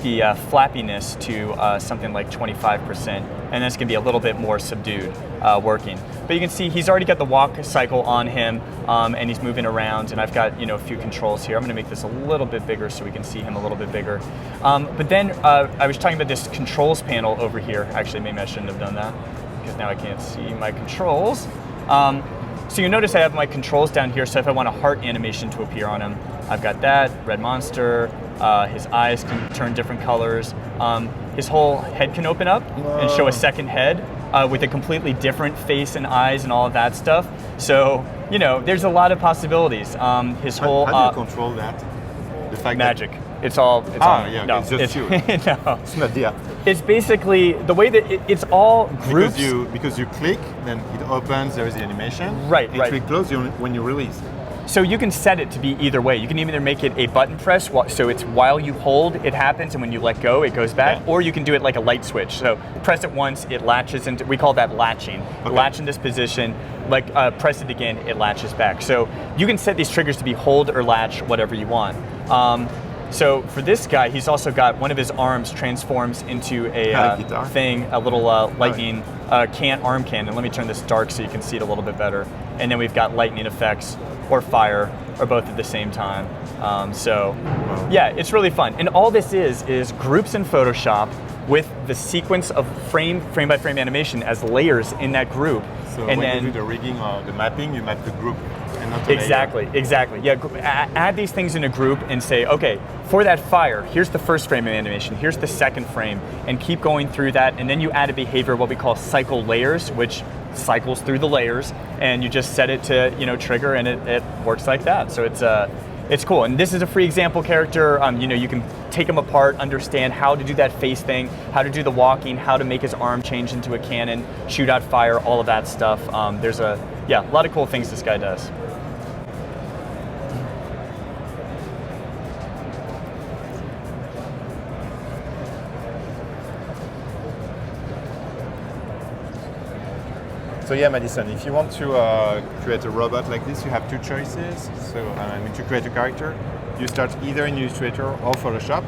flappiness to something like 25%, and that's going to be a little bit more subdued working. But you can see he's already got the walk cycle on him, and he's moving around. And I've got a few controls here. I'm going to make this a little bit bigger so we can see him a little bit bigger. But then I was talking about this controls panel over here. Actually, maybe I shouldn't have done that because now I can't see my controls. So you notice I have my controls down here, so if I want a heart animation to appear on him, I've got that, red monster, his eyes can turn different colors, his whole head can open up and show a second head with a completely different face and eyes and all of that stuff. So there's a lot of possibilities. His whole how do you control that? The fact magic. It's all. Yeah, no, it's just you. No, it's not the app. It's basically the way that it's all groups. Because you click, then it opens. There is the animation. Right. And it closes when you release. So you can set it to be either way. You can either make it a button press, so it's while you hold, it happens, and when you let go, it goes back. Yeah. Or you can do it like a light switch. So press it once, it latches into. We call that latching. Okay. Latch in this position. Like press it again, it latches back. So you can set these triggers to be hold or latch, whatever you want. So for this guy, he's also got one of his arms transforms into a thing, a little lightning arm cannon. Let me turn this dark so you can see it a little bit better. And then we've got lightning effects or fire, or both at the same time. Yeah, it's really fun. And all this is groups in Photoshop with the sequence of frame by frame animation as layers in that group. So and when then you do the rigging or the mapping, you map the group and not the Exactly. Yeah, add these things in a group and say, okay, for that fire, here's the first frame of animation, here's the second frame, and keep going through that. And then you add a behavior, what we call cycle layers, which cycles through the layers, and you just set it to trigger, and it works like that. So it's cool. And this is a free example character. You can take him apart, understand how to do that face thing, how to do the walking, how to make his arm change into a cannon, shoot out fire, all of that stuff. There's a lot of cool things this guy does. So yeah, Madison, if you want to create a robot like this, you have two choices. So to create a character, you start either in Illustrator or Photoshop,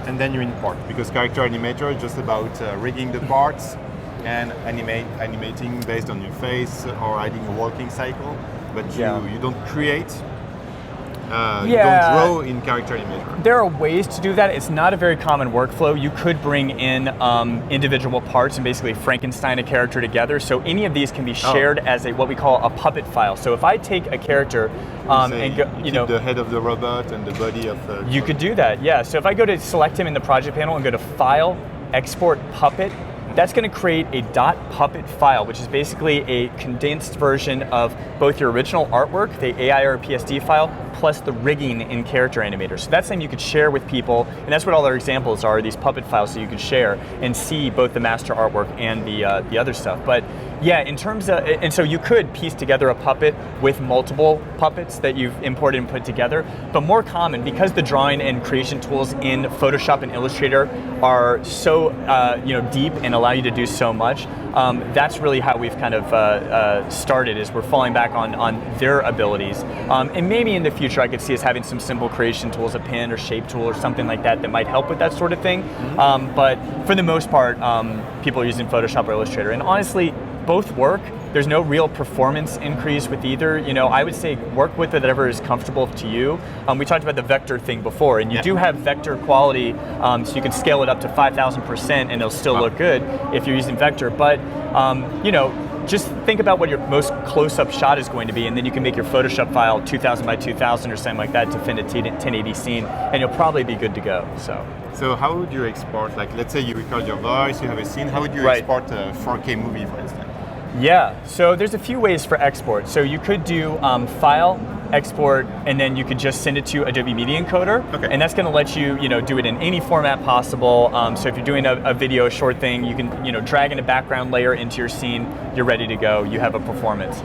and then you import, because Character Animator is just about rigging the parts and animating based on your face or adding a walking cycle, but you don't create. You don't draw in Character Animator. There are ways to do that. It's not a very common workflow. You could bring in individual parts and basically Frankenstein a character together. So any of these can be shared as what we call a puppet file. So if I take a character and go, the head of the robot and the body of the you could do that, yeah. So if I go to select him in the project panel and go to File, Export Puppet, that's going to create a .puppet file, which is basically a condensed version of both your original artwork, the AI or PSD file, plus the rigging in Character Animator. So that's something you could share with people, and that's what all our examples are, these puppet files that you can share and see both the master artwork and the other stuff. But yeah, in terms of, and so you could piece together a puppet with multiple puppets that you've imported and put together, but more common, because the drawing and creation tools in Photoshop and Illustrator are so deep and allow you to do so much, that's really how we've kind of started, is we're falling back on their abilities. And maybe in the future I could see us having some simple creation tools, a pen or shape tool or something like that might help with that sort of thing. But for the most part, people are using Photoshop or Illustrator. And honestly, both work. There's no real performance increase with either. I would say work with whatever is comfortable to you. We talked about the vector thing before, and you do have vector quality, so you can scale it up to 5,000% and it'll still look good if you're using vector. But just think about what your most close-up shot is going to be, and then you can make your Photoshop file 2,000 by 2,000 or something like that to fit a 1080 scene, and you'll probably be good to go. So how would you export? Like, let's say you record your voice, you have a scene. How would you export a 4K movie, for instance? Yeah, so there's a few ways for export. So you could do File, Export, and then you could just send it to Adobe Media Encoder, and that's going to let you, do it in any format possible. So if you're doing a video, a short thing, you can, drag in a background layer into your scene. You're ready to go. You have a performance.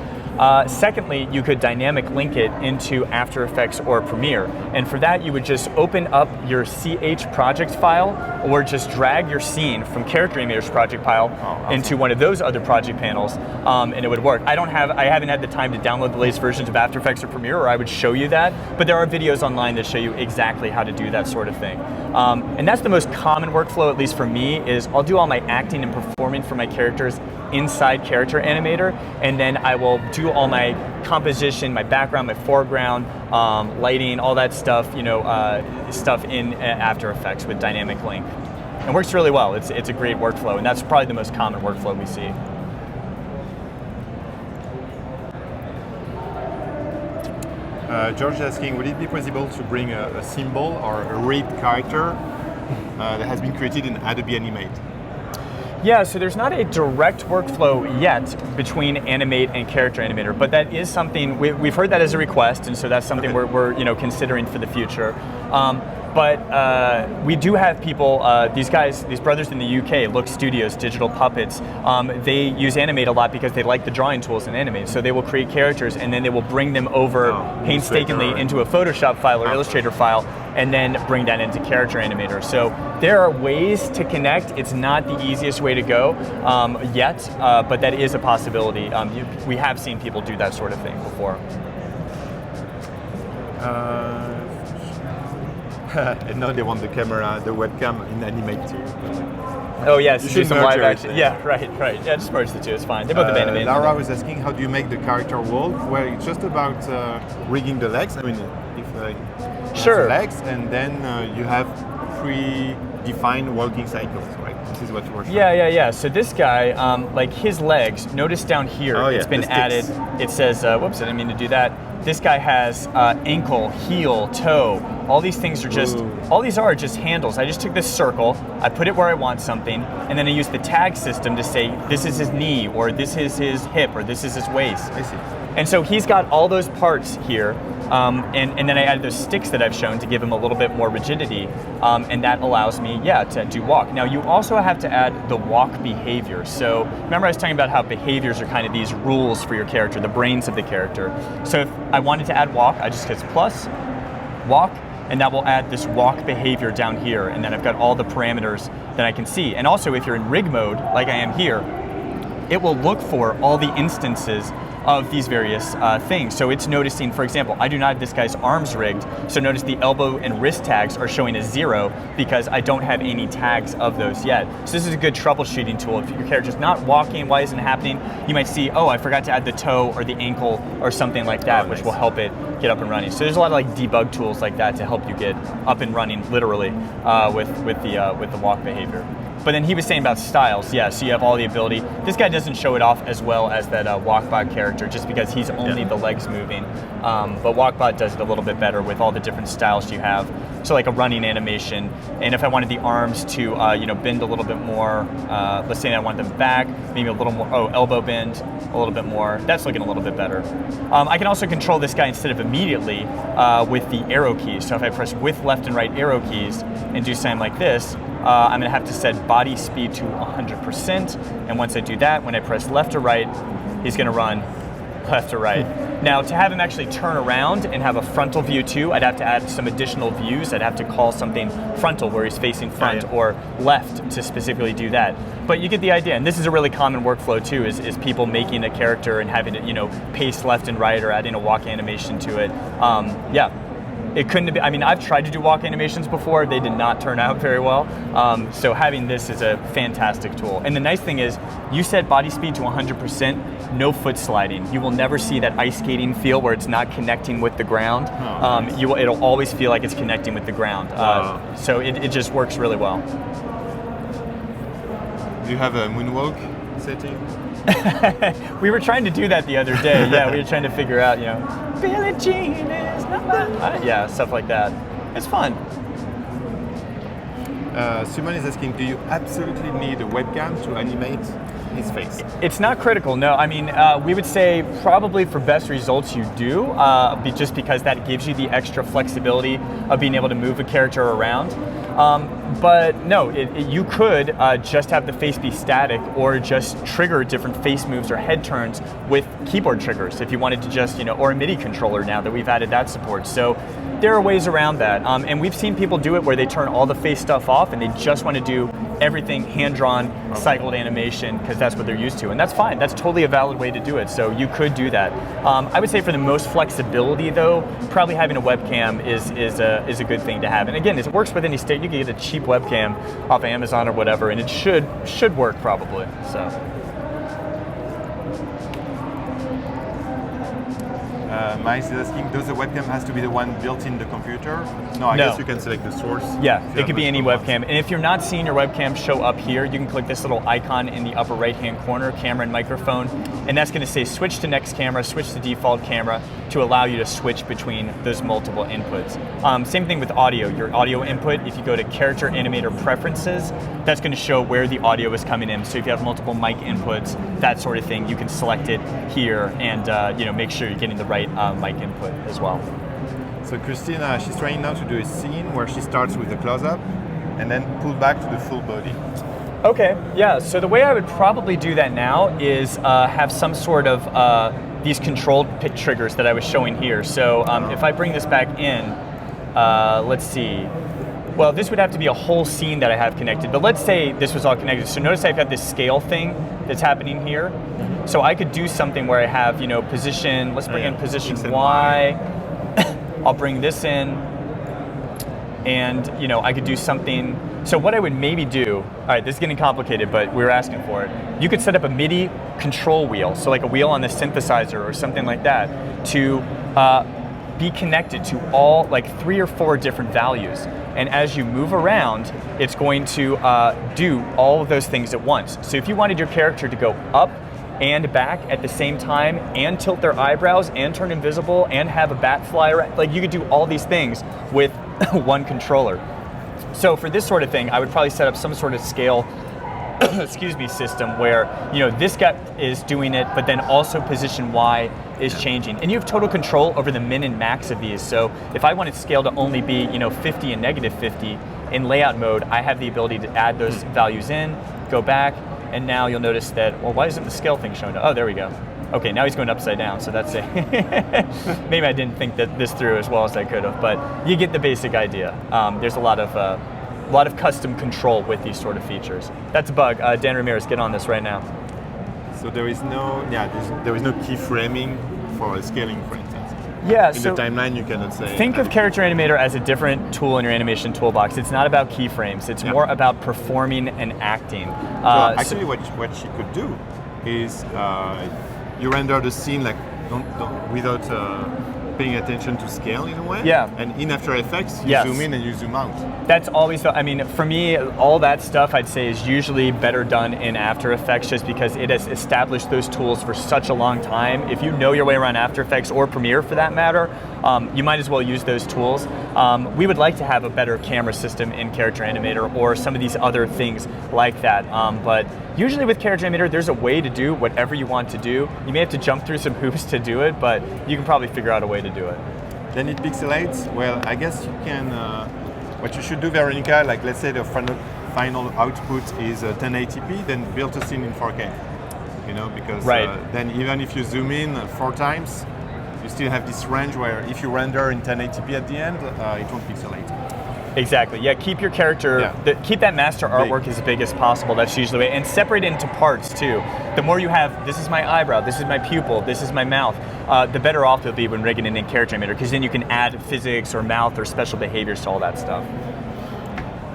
Secondly, you could dynamic link it into After Effects or Premiere. And for that, you would just open up your CH project file, or just drag your scene from Character Animator's project file into one of those other project panels, and it would work. I haven't had the time to download the latest versions of After Effects or Premiere, or I would show you that, but there are videos online that show you exactly how to do that sort of thing. And that's the most common workflow, at least for me, is I'll do all my acting and performing for my characters inside Character Animator, and then I will do all my composition, my background, my foreground, lighting, all that stuff, stuff in After Effects with Dynamic Link. It works really well. It's a great workflow, and that's probably the most common workflow we see. George is asking, would it be possible to bring a symbol or a rigged character that has been created in Adobe Animate? Yeah, so there's not a direct workflow yet between Animate and Character Animator, but that is something, we've heard that as a request, and so that's something we're considering for the future. But we do have people, these brothers in the UK, Look Studios, Digital Puppets, they use Animate a lot because they like the drawing tools in Animate. So they will create characters and then they will bring them over painstakingly into a Photoshop file or Illustrator file and then bring that into Character Animator. So there are ways to connect. It's not the easiest way to go yet, but that is a possibility. We have seen people do that sort of thing before. And now they want the camera, the webcam in Animate too. Oh yes, do some live action. Yeah, right. Yeah, just merge the two, it's fine. They both have Animate. Laura was asking, how do you make the character world? Well, it's just about rigging the legs. I mean, if legs, and then you have pre-defined walking cycles, right? This is what works. Yeah. So this guy, like his legs, notice down here, it's been added. It says, whoops, I didn't mean to do that. This guy has ankle, heel, toe. All these things are just handles. I just took this circle, I put it where I want something, and then I use the tag system to say, this is his knee, or this is his hip, or this is his waist. I see. And so he's got all those parts here, and then I added those sticks that I've shown to give him a little bit more rigidity, and that allows me, to do walk. Now you also have to add the walk behavior. So remember I was talking about how behaviors are kind of these rules for your character, the brains of the character. So if I wanted to add walk, I just hit plus, walk, and that will add this walk behavior down here, and then I've got all the parameters that I can see. And also if you're in Rigga Mode, like I am here, it will look for all the instances of these various things. So it's noticing, for example, I do not have this guy's arms rigged, so notice the elbow and wrist tags are showing as 0 because I don't have any tags of those yet. So this is a good troubleshooting tool. If your character's not walking, why isn't it happening? You might see, oh, I forgot to add the toe or the ankle or something like that, which will help it get up and running. So there's a lot of like debug tools like that to help you get up and running literally with the walk behavior. But then he was saying about styles, so you have all the ability. This guy doesn't show it off as well as that Walkbot character just because he's only the legs moving. But Walkbot does it a little bit better with all the different styles you have. So like a running animation, and if I wanted the arms to bend a little bit more, let's say I want them back, maybe a little more, elbow bend, a little bit more, that's looking a little bit better. I can also control this guy instead of immediately with the arrow keys. So if I press with left and right arrow keys and do something like this, I'm going to have to set body speed to 100%, and once I do that, when I press left or right, he's going to run left or right. Now, to have him actually turn around and have a frontal view too, I'd have to add some additional views. I'd have to call something frontal where he's facing front or left to specifically do that. But you get the idea, and this is a really common workflow too, is people making a character and having it, pace left and right or adding a walk animation to it. It couldn't have been, I mean, I've tried to do walk animations before, they did not turn out very well. So having this is a fantastic tool. And the nice thing is, you set body speed to 100%, no foot sliding. You will never see that ice skating feel where it's not connecting with the ground. It'll always feel like it's connecting with the ground. So it just works really well. Do you have a moonwalk setting? We were trying to do that the other day. We were trying to figure out, Billie Jean is not my... stuff like that. It's fun. Simon is asking, do you absolutely need a webcam to animate his face? It's not critical, no. I mean, we would say probably for best results you do, just because that gives you the extra flexibility of being able to move a character around. But no, you could just have the face be static or just trigger different face moves or head turns with keyboard triggers if you wanted to just, or a MIDI controller now that we've added that support. So there are ways around that. And we've seen people do it where they turn all the face stuff off and they just want to do everything hand-drawn, cycled animation because that's what they're used to. And that's fine. That's totally a valid way to do it. So you could do that. I would say for the most flexibility though, probably having a webcam is a good thing to have. And again, it works with any state. You can get a cheap webcam off Amazon or whatever, and it should work probably. So. Mice is asking, does the webcam has to be the one built in the computer? No, I guess you can select the source. Yeah, it could be any webcam. And if you're not seeing your webcam show up here, you can click this little icon in the upper right-hand corner, camera and microphone, and that's going to say switch to next camera, switch to default camera, to allow you to switch between those multiple inputs. Same thing with audio. Your audio input, if you go to Character Animator Preferences, that's going to show where the audio is coming in. So if you have multiple mic inputs, that sort of thing, you can select it here and make sure you're getting the right mic input as well. So Christina, she's trying now to do a scene where she starts with a close-up and then pull back to the full body. Okay, yeah, so the way I would probably do that now is have some sort of these controlled pit triggers that I was showing here. So if I bring this back in, let's see. Well, this would have to be a whole scene that I have connected, but let's say this was all connected. So notice I've got this scale thing that's happening here. So I could do something where I have, position, let's bring in position Y. I'll bring this in, and I could do something. So what I would maybe do, all right, this is getting complicated, but we were asking for it. You could set up a MIDI control wheel, so like a wheel on the synthesizer or something like that, to be connected to all, like 3 or 4 different values. And as you move around, it's going to do all of those things at once. So if you wanted your character to go up and back at the same time, and tilt their eyebrows, and turn invisible, and have a bat fly around, like you could do all these things with one controller. So for this sort of thing, I would probably set up some sort of scale system where this guy is doing it, but then also position Y is changing, and you have total control over the min and max of these. So if I wanted scale to only be 50 and -50 in layout mode, I have the ability to add those values in, go back, and now you'll notice that, well, why isn't the scale thing showing? Oh, there we go. Okay, now he's going upside down, so that's it. Maybe I didn't think that this through as well as I could have, but you get the basic idea. There's a lot of custom control with these sort of features. That's a bug. Dan Ramirez, get on this right now. So there is no keyframing for scaling, for instance. Yeah, in the timeline, you cannot say. Think of Character Animator as a different tool in your animation toolbox. It's not about keyframes. It's more about performing and acting. Actually, what she could do is you render the scene like without paying attention to scale in a way. Yeah. And in After Effects, you zoom in and you zoom out. That's always, for me, all that stuff I'd say is usually better done in After Effects, just because it has established those tools for such a long time. If you know your way around After Effects, or Premiere for that matter, you might as well use those tools. We would like to have a better camera system in Character Animator, or some of these other things like that. But usually with Character Animator, there's a way to do whatever you want to do. You may have to jump through some hoops to do it, but you can probably figure out a way to do it. Then it pixelates. Well, I guess you can, what you should do, Veronica, like let's say the final output is 1080p, then build a scene in 4K. Because then even if you zoom in 4 times, you still have this range where if you render in 1080p at the end, it won't pixelate. Exactly. Yeah, keep your character, keep that master artwork as big as possible. That's usually the way. And separate it into parts too. The more you have, this is my eyebrow, this is my pupil, this is my mouth, the better off you'll be when rigging it in Character Animator, because then you can add physics or mouth or special behaviors to all that stuff.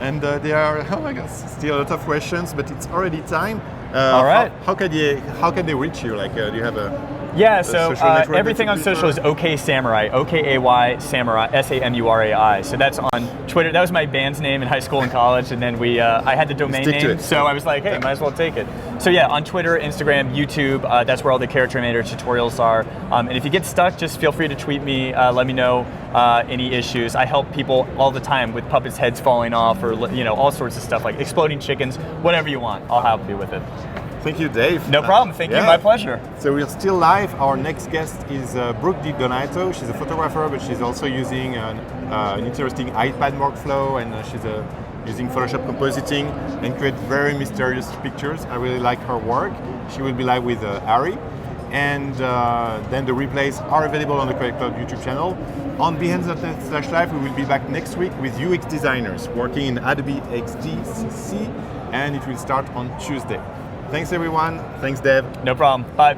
And there are, oh my God, still a lot of questions, but it's already time. All right. How can they reach you? Like, do you have a everything on social is OK Samurai, OKAY Samurai, SAMURAI. So that's on Twitter. That was my band's name in high school and college, and then I had the domain name, so I was like, hey, might as well take it. So yeah, on Twitter, Instagram, YouTube, that's where all the Character Animator tutorials are. And if you get stuck, just feel free to tweet me, let me know any issues. I help people all the time with puppets' heads falling off, or all sorts of stuff, like exploding chickens, whatever you want. I'll help you with it. Thank you, Dave. No problem. Thank you. My pleasure. So we're still live. Our next guest is Brooke Di Donato. She's a photographer, but she's also using an interesting iPad workflow, and she's using Photoshop compositing and create very mysterious pictures. I really like her work. She will be live with Ari. And then the replays are available on the Creative Cloud YouTube channel. On Behance.net/live, we will be back next week with UX designers working in Adobe XD CC, and it will start on Tuesday. Thanks everyone. Thanks Dave. No problem. Bye.